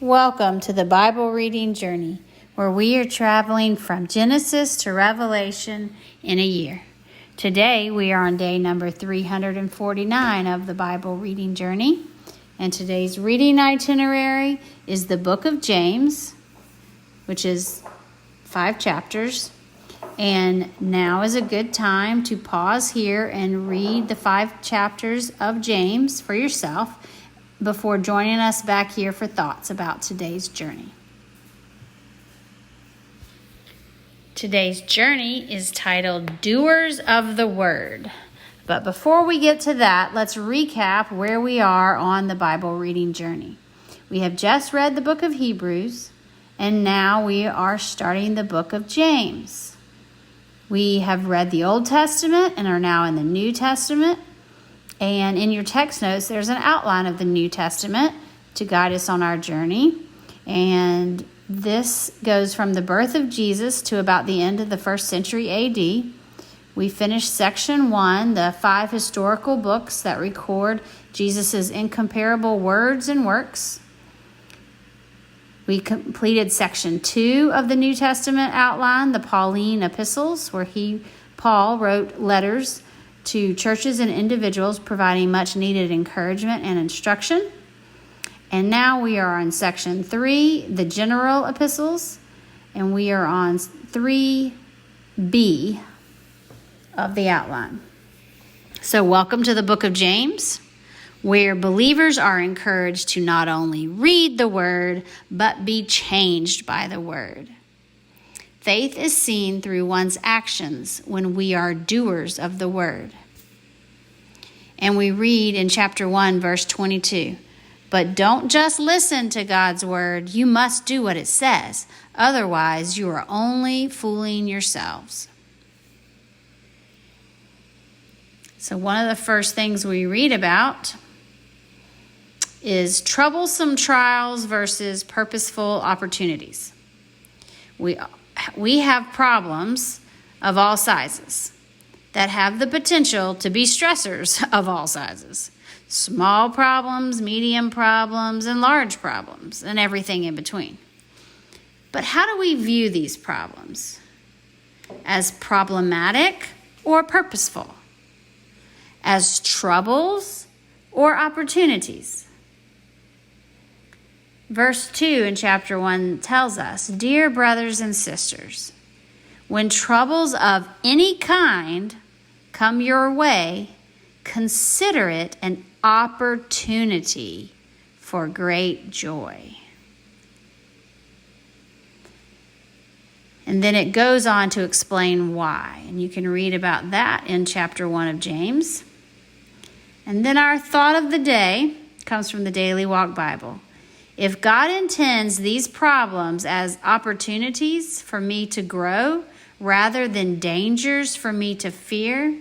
Welcome to the Bible reading journey, where we are traveling from Genesis to Revelation in a year. Today we are on day number 349 of the Bible reading journey, and today's reading itinerary is the book of James, which is 5 chapters. And now is a good time to pause here and read the 5 chapters of James for yourself before joining us back here for thoughts about today's journey. Today's journey is titled Doers of the Word. But before we get to that, let's recap where we are on the Bible reading journey. We have just read the book of Hebrews, and now we are starting the book of James. We have read the Old Testament and are now in the New Testament. And in your text notes, there's an outline of the New Testament to guide us on our journey. And this goes from the birth of Jesus to about the end of the 1st century AD. We finished section 1, the 5 historical books that record Jesus' incomparable words and works. We completed section 2 of the New Testament outline, the Pauline Epistles, where Paul wrote letters to churches and individuals providing much needed encouragement and instruction. And now we are on section 3, the general epistles, and we are on 3b of the outline. So welcome to the book of James, where believers are encouraged to not only read the word, but be changed by the word. Faith is seen through one's actions when we are doers of the word. And we read in chapter 1, verse 22, "But don't just listen to God's word, you must do what it says. Otherwise, you are only fooling yourselves." So one of the first things we read about is troublesome trials versus purposeful opportunities. We have problems of all sizes that have the potential to be stressors of all sizes. Small problems, medium problems, and large problems, and everything in between. But how do we view these problems? As problematic or purposeful? As troubles or opportunities? Verse 2 in chapter 1 tells us, "Dear brothers and sisters, when troubles of any kind come your way, consider it an opportunity for great joy." And then it goes on to explain why. And you can read about that in chapter 1 of James. And then our thought of the day comes from the Daily Walk Bible. If God intends these problems as opportunities for me to grow rather than dangers for me to fear,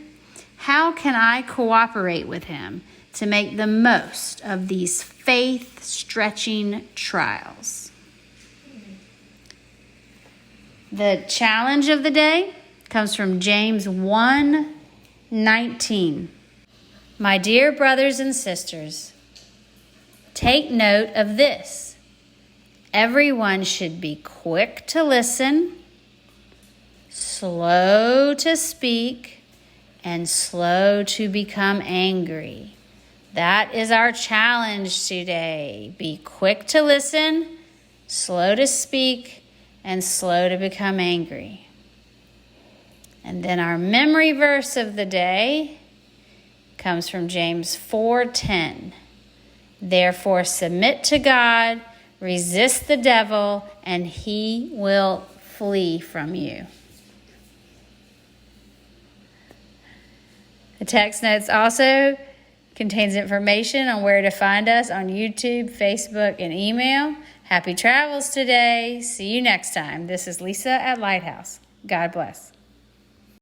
how can I cooperate with Him to make the most of these faith-stretching trials? The challenge of the day comes from James 1:19. "My dear brothers and sisters, take note of this. Everyone should be quick to listen, slow to speak, and slow to become angry." That is our challenge today. Be quick to listen, slow to speak, and slow to become angry. And then our memory verse of the day comes from James 4:10. "Therefore submit to God, resist the devil, and he will flee from you." The text notes also contains information on where to find us on YouTube, Facebook, and email. Happy travels today. See you next time. This is Lisa at Lighthouse. God bless.